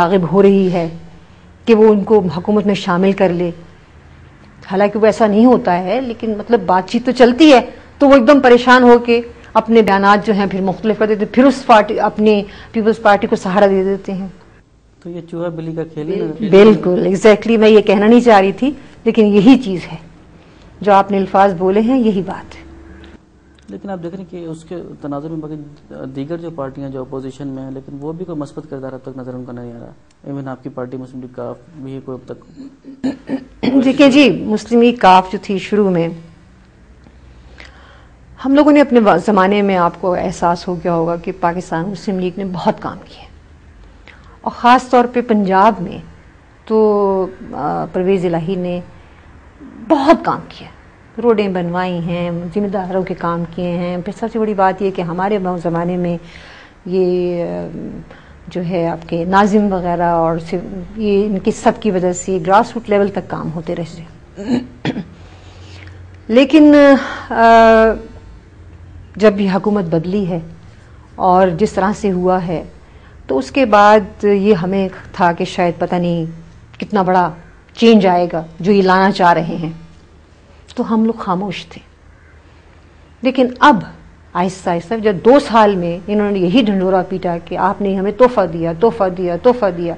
راغب ہو رہی ہے کہ وہ ان کو حکومت میں شامل کر لے. حالانکہ وہ ایسا نہیں ہوتا ہے، لیکن مطلب بات چیت تو چلتی ہے تو وہ ایک دم پریشان ہو کے اپنے بیانات جو ہیں پھر مختلف کر دیتے، پھر اس پارٹی اپنی پیپلز پارٹی کو سہارا دے دیتے ہیں. تو یہ چوہا بلی کا کھیل ہے. بالکل ایگزیکٹلی میں یہ کہنا نہیں چاہ رہی تھی، لیکن یہی چیز ہے جو آپ نے الفاظ بولے ہیں، یہی بات ہے. لیکن آپ دیکھ رہے ہیں کہ اس کے تناظر میں باقی دیگر جو پارٹیاں جو اپوزیشن میں ہیں، لیکن وہ بھی کوئی مثبت کردار اب تک نظر ان کا نہیں آ رہا. ایون آپ کی پارٹی مسلم لیگ کاف بھی کوئی اب تک. دیکھیں جی، مسلم لیگ کاف جو تھی شروع میں، ہم لوگوں نے اپنے زمانے میں، آپ کو احساس ہو گیا ہوگا کہ پاکستان مسلم لیگ نے بہت کام کیے، اور خاص طور پہ پنجاب میں تو پرویز الہی نے بہت کام کیا، روڈیں بنوائی ہیں، ذمہ داروں کے کام کیے ہیں. پھر سب سے بڑی بات یہ کہ ہمارے زمانے میں یہ جو ہے آپ کے ناظم وغیرہ اور یہ ان کی سب کی وجہ سے گراس روٹ لیول تک کام ہوتے رہے. لیکن جب بھی حکومت بدلی ہے اور جس طرح سے ہوا ہے، تو اس کے بعد یہ ہمیں تھا کہ شاید پتہ نہیں کتنا بڑا چینج آئے گا جو یہ لانا چاہ رہے ہیں، تو ہم لوگ خاموش تھے. لیکن اب آہستہ آہستہ جب 2 سال میں انہوں نے یہی ڈھنڈورا پیٹا کہ آپ نے ہمیں تحفہ دیا، تحفہ دیا، تحفہ دیا،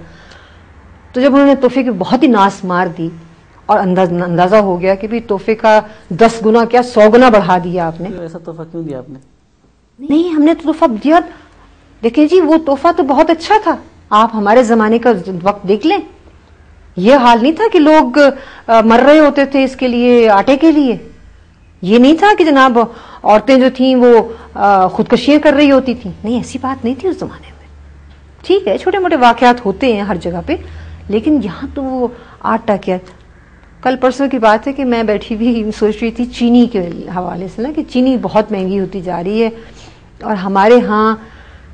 تو جب انہوں نے تحفے کی بہت ہی ناس مار دی اور اندازہ ہو گیا کہ بھی تحفے کا 10 گنا کیا 100 گنا بڑھا دیا آپ نے. ایسا تحفہ کیوں دیا آپ نے؟ نہیں، ہم نے تو تحفہ دیا. دیکھیں جی، وہ تحفہ تو بہت اچھا تھا. آپ ہمارے زمانے کا وقت دیکھ لیں، یہ حال نہیں تھا کہ لوگ مر رہے ہوتے تھے اس کے لیے، آٹے کے لیے. یہ نہیں تھا کہ جناب عورتیں جو تھیں وہ خودکشیاں کر رہی ہوتی تھیں. نہیں، ایسی بات نہیں تھی اس زمانے میں. ٹھیک ہے، چھوٹے موٹے واقعات ہوتے ہیں ہر جگہ پہ، لیکن یہاں تو وہ آٹا کیا. کل پرسوں کی بات ہے کہ میں بیٹھی بھی سوچ رہی تھی چینی کے حوالے سے نا، کہ چینی بہت مہنگی ہوتی جا رہی ہے، اور ہمارے ہاں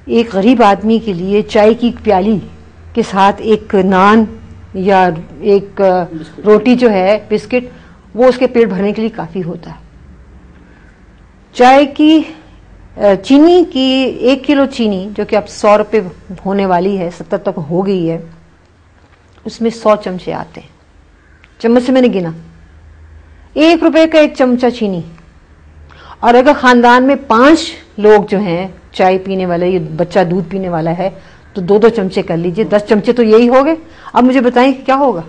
ایک غریب آدمی کے لیے چائے کی پیالی کے ساتھ ایک نان یا ایک روٹی جو ہے، بسکٹ، وہ اس کے پیٹ بھرنے کے لیے کافی ہوتا ہے. چائے کی چینی کی 1 کلو چینی جو کہ اب 100 روپے ہونے والی ہے، 70 تک ہو گئی ہے، اس میں 100 چمچے آتے ہیں. چمچ سے میں نے گنا 1 روپے کا 1 چمچہ چینی. اور اگر خاندان میں 5 لوگ جو ہیں چائے پینے والے، یہ بچہ دودھ پینے والا ہے، تو 2 چمچے کر لیجئے، 10 چمچے تو یہی ہو گئے. اب مجھے بتائیں کہ کیا ہوگا.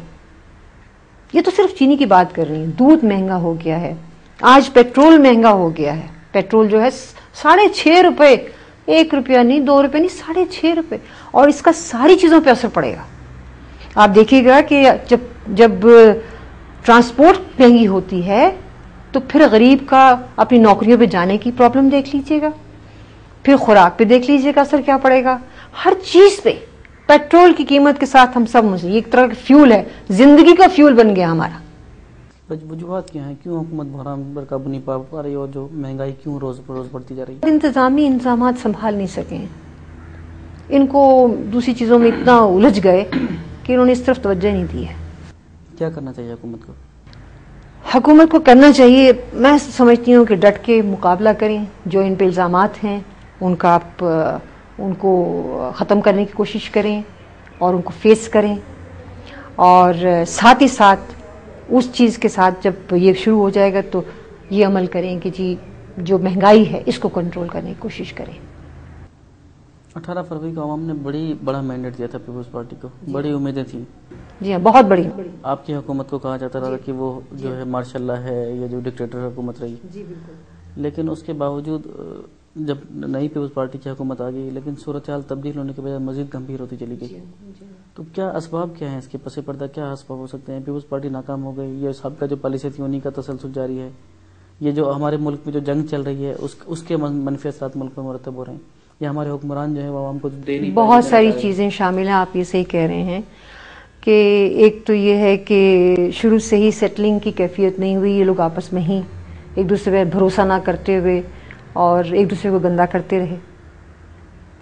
یہ تو صرف چینی کی بات کر رہی ہیں. دودھ مہنگا ہو گیا ہے، آج پیٹرول مہنگا ہو گیا ہے. پیٹرول جو ہے 6.5 روپے، 1 روپیہ نہیں، 2 روپے نہیں، 6.5 روپے. اور اس کا ساری چیزوں پہ اثر پڑے گا. آپ دیکھیے گا کہ جب ٹرانسپورٹ مہنگی ہوتی ہے تو پھر غریب کا اپنی نوکریوں پہ جانے کی پرابلم دیکھ لیجئے گا، پھر خوراک پہ دیکھ لیجئے گا اثر کیا پڑے گا. ہر چیز پہ پیٹرول کی قیمت کے ساتھ ہم سب یہ ایک طرح کا فیول ہے، زندگی کا فیول بن گیا ہمارا. وجوہات کیا ہیں؟ کیوں حکومت بحران پر قابو نہیں پا رہی اور جو مہنگائی کیوں روز بروز بڑھتی جا رہی ہے؟ انتظامی انتظامات سنبھال نہیں سکیں، ان کو دوسری چیزوں میں اتنا الجھ گئے کہ انہوں نے اس طرف توجہ نہیں دی ہے. کیا کرنا چاہیے حکومت کو؟ حکومت کو کرنا چاہیے، میں سمجھتی ہوں کہ ڈٹ کے مقابلہ کریں. جو ان پہ الزامات ہیں ان کو ختم کرنے کی کوشش کریں اور ان کو فیس کریں، اور ساتھ ہی ساتھ اس چیز کے ساتھ جب یہ شروع ہو جائے گا تو یہ عمل کریں کہ جی جو مہنگائی ہے اس کو کنٹرول کرنے کی کوشش کریں. 18 فروری کو عوام نے بڑا مینڈیٹ دیا تھا پیپلز پارٹی کو، بڑی امیدیں تھیں. جی ہاں، بہت بڑی. آپ کی حکومت کو کہا جاتا رہا کہ وہ جو ہے ماشاء اللہ ہے، یہ جو ڈکٹیٹر حکومت رہی. جی بالکل. لیکن اس کے باوجود جب نئی پیپلز پارٹی کی حکومت آ گئی، لیکن صورتحال تبدیل ہونے کے بجائے مزید گمبھیر ہوتی چلی گئی. تو کیا اسباب کیا ہیں اس کے پس پردہ؟ کیا اسباب ہو سکتے ہیں؟ پیپلز پارٹی ناکام ہو گئی، یہ سب کا جو پالیسی تھی انہی کا تسلسل جاری ہے، یہ جو ہمارے ملک میں جو جنگ چل رہی ہے اس کے منفی اثرات ملک میں مرتب ہو رہے ہیں، یا ہمارے حکمران جو ہے وہ عوام کو بہت ساری چیزیں شامل ہیں. آپ یہ صحیح کہہ رہے ہیں کہ ایک تو یہ ہے کہ شروع سے ہی سیٹلنگ کی کیفیت نہیں ہوئی. یہ لوگ آپس میں ہی ایک دوسرے پہ بھروسہ نہ کرتے ہوئے اور ایک دوسرے کو گندا کرتے رہے.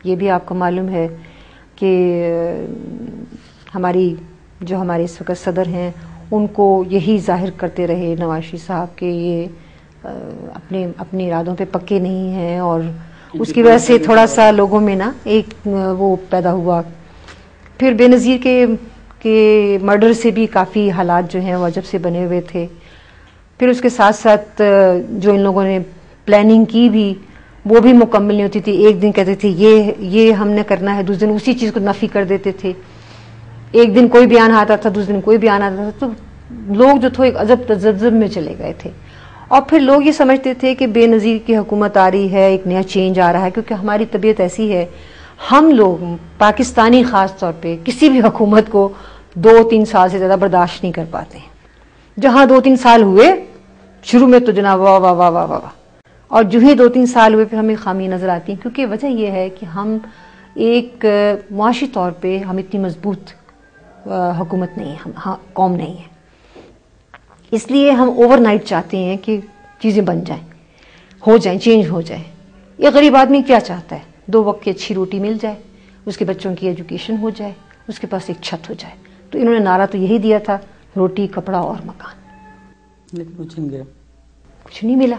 یہ بھی آپ کو معلوم ہے کہ ہمارے اس وقت صدر ہیں، ان کو یہی ظاہر کرتے رہے نواز شریف صاحب کہ یہ اپنے ارادوں پہ پکے نہیں ہیں، اور اس کی وجہ سے تھوڑا سا لوگوں میں نا ایک وہ پیدا ہوا. پھر پھر بے نظیر کے مرڈر سے بھی کافی حالات جو ہیں وہ عجب سے بنے ہوئے تھے. پھر اس کے ساتھ ساتھ جو ان لوگوں نے پلاننگ کی بھی وہ بھی مکمل نہیں ہوتی تھی. ایک دن کہتے تھے یہ ہم نے کرنا ہے, دوسرے دن اسی چیز کو نفی کر دیتے تھے. ایک دن کوئی بیان آتا تھا, دوسرے دن کوئی بیان آتا تھا. تو لوگ جو تھے ایک عجب تذبذب میں چلے گئے تھے. اور پھر لوگ یہ سمجھتے تھے کہ بے نظیر کی حکومت آ رہی ہے, ایک نیا چینج آ رہا ہے, کیونکہ ہماری طبیعت ایسی ہے, ہم لوگ پاکستانی خاص طور پہ کسی بھی حکومت کو 2-3 سال سے زیادہ برداشت نہیں کر پاتے ہیں. جہاں 2-3 سال ہوئے شروع میں تو جناب واہ واہ واہ واہ واہ, اور جو ہی 2-3 سال ہوئے پھر ہمیں خامی نظر آتی ہیں. کیونکہ وجہ یہ ہے کہ ہم ایک معاشی طور پہ ہم اتنی مضبوط حکومت نہیں ہے, ہم قوم نہیں ہے. اس لیے ہم اوور نائٹ چاہتے ہیں کہ چیزیں بن جائیں, ہو جائیں, چینج ہو جائے. یہ غریب آدمی کیا چاہتا ہے؟ 2 وقت کی اچھی روٹی مل جائے, اس کے بچوں کی ایجوکیشن ہو جائے, اس کے پاس ایک چھت ہو جائے. تو انہوں نے نعرہ تو یہی دیا تھا, روٹی, کپڑا اور مکان. لیکن کچھ نہیں گیا, کچھ نہیں ملا.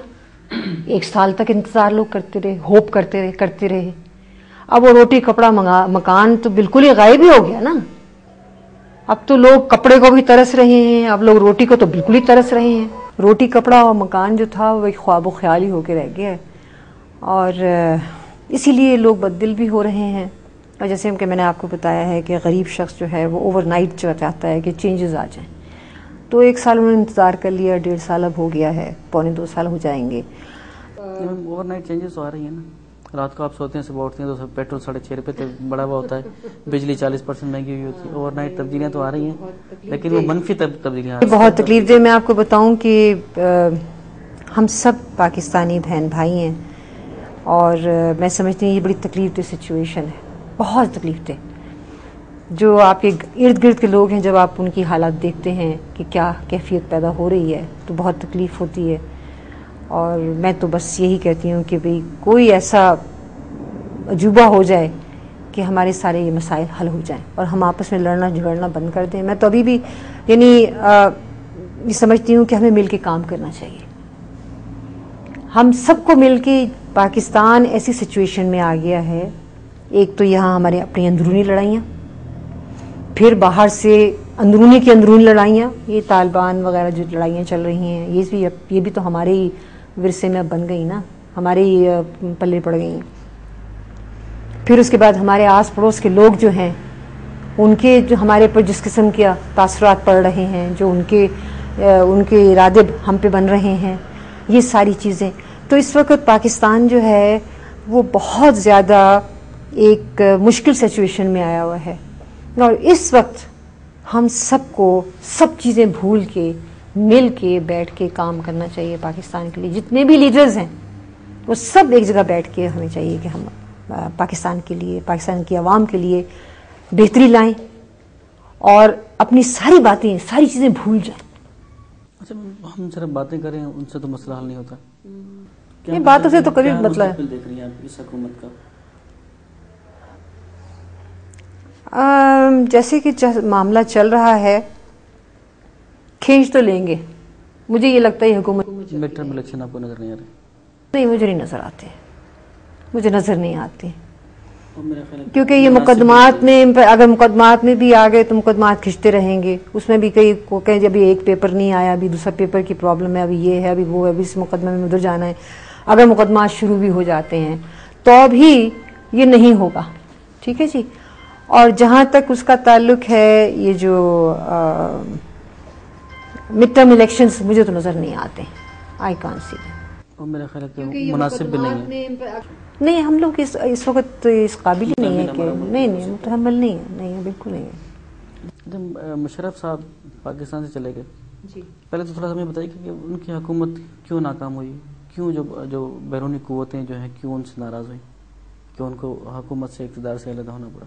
1 سال تک انتظار لوگ کرتے رہے, ہوپ کرتے رہے. اب وہ روٹی, کپڑا, مکان تو بالکل ہی غائب ہی ہو گیا نا. اب تو لوگ کپڑے کو بھی ترس رہے ہیں, اب لوگ روٹی کو تو بالکل ہی ترس رہے ہیں. روٹی, کپڑا اور مکان جو تھا وہ ایک خواب و خیال ہی ہو کے رہ گیا ہے. اور اسی لیے لوگ بددل بھی ہو رہے ہیں. اور جیسے کہ میں نے آپ کو بتایا ہے کہ غریب شخص جو ہے وہ اوور نائٹ چاہتا ہے کہ چینجز آ جائیں. تو 1 سال انہوں نے انتظار کر لیا, 1.5 سال اب ہو گیا ہے, 1.25-2 سال ہو جائیں گے. اوور نائٹ چینجز تو آ رہی ہیں نا. رات کو آپ سوتے ہیں, صبح اٹھتے ہیں تو پیٹرول 6.5 روپے تک بڑا ہوا ہوتا ہے, بجلی 40% مہنگی ہوئی ہوتی ہے. اوور نائٹ تبدیلیاں تو آ رہی ہیں, لیکن وہ منفی تبدیلیاں. بہت تکلیف دہ. میں آپ کو بتاؤں کہ ہم سب پاکستانی بہن بھائی ہیں, اور میں سمجھتی ہوں یہ بڑی تکلیف دہ سچویشن ہے, بہت تکلیف دہ. جو آپ کے ارد گرد کے لوگ ہیں, جب آپ ان کی حالات دیکھتے ہیں کہ کیا کیفیت پیدا ہو رہی ہے, تو بہت تکلیف ہوتی ہے. اور میں تو بس یہی کہتی ہوں کہ بھئی کوئی ایسا عجوبہ ہو جائے کہ ہمارے سارے یہ مسائل حل ہو جائیں اور ہم آپس میں لڑنا جھگڑنا بند کر دیں. میں تو ابھی بھی یعنی یہ سمجھتی ہوں کہ ہمیں مل کے کام کرنا چاہیے. ہم سب کو مل کے, پاکستان ایسی سچویشن میں آ گیا ہے, ایک تو یہاں ہمارے اپنی اندرونی لڑائیاں, پھر باہر سے اندرونی کی اندرونی لڑائیاں, یہ طالبان وغیرہ جو لڑائیاں چل رہی ہیں, یہ بھی تو ہمارے ہی ورثے میں بن گئی نا, ہمارے ہی پلے پڑ گئی. پھر اس کے بعد ہمارے آس پڑوس کے لوگ جو ہیں, ان کے جو ہمارے پر جس قسم کے تاثرات پڑ رہے ہیں, جو ان کے ارادے ہم پہ بن رہے ہیں, یہ ساری چیزیں. تو اس وقت پاکستان جو ہے وہ بہت زیادہ ایک مشکل سچویشن میں آیا ہوا ہے. اور اس وقت ہم سب کو سب چیزیں بھول کے مل کے بیٹھ کے کام کرنا چاہیے پاکستان کے لیے. جتنے بھی لیڈرز ہیں وہ سب ایک جگہ بیٹھ کے ہمیں چاہیے کہ ہم پاکستان کے لیے, پاکستان کی عوام کے لیے بہتری لائیں اور اپنی ساری باتیں, ساری چیزیں بھول جائیں. اچھا, ہم صرف باتیں کریں, ان سے تو مسئلہ حل نہیں ہوتا. یہ باتوں سے تو کبھی مطلب دیکھ رہی ہیں آپ اس حکومت کا؟ جیسے کہ معاملہ چل رہا ہے, کھینچ تو لیں گے. مجھے یہ لگتا ہے حکومت مڈ ٹرم الیکشن آپ کو نظر نہیں آ رہے؟ نہیں, مجھے نہیں نظر آتے, مجھے نظر نہیں آتے. کیونکہ یہ مقدمات میں, اگر مقدمات میں بھی آ گئے تو مقدمات کھنچتے رہیں گے. اس میں بھی کہیں ابھی ایک پیپر نہیں آیا, ابھی دوسرا پیپر کی پرابلم ہے, ابھی یہ ہے, ابھی وہ ہے, ابھی اس مقدمے میں ادھر جانا ہے. اگر مقدمات شروع بھی ہو جاتے ہیں تو بھی یہ نہیں ہوگا. ٹھیک ہے جی. اور جہاں تک اس کا تعلق ہے, یہ جو مڈ ٹرم الیکشنز, مجھے تو نظر نہیں آتے. I can't see. اور میرا خیال ہے کہ مناسب بھی نہیں ہے. نہیں, ہم لوگ اس وقت اس قابل ہی نہیں ہے کہ نہیں متحمل نہیں ہے. نہیں, بالکل نہیں ہے. مشرف صاحب پاکستان سے چلے گئے جی. پہلے تو تھوڑا سا ہمیں بتائیے کہ ان کی حکومت کیوں ناکام ہوئی, کیوں جو بیرونی قوتیں جو ہیں کیوں ان سے ناراض ہوئی, کہ ان کو حکومت سے, اقتدار سے علیحدہ ہونا پڑا؟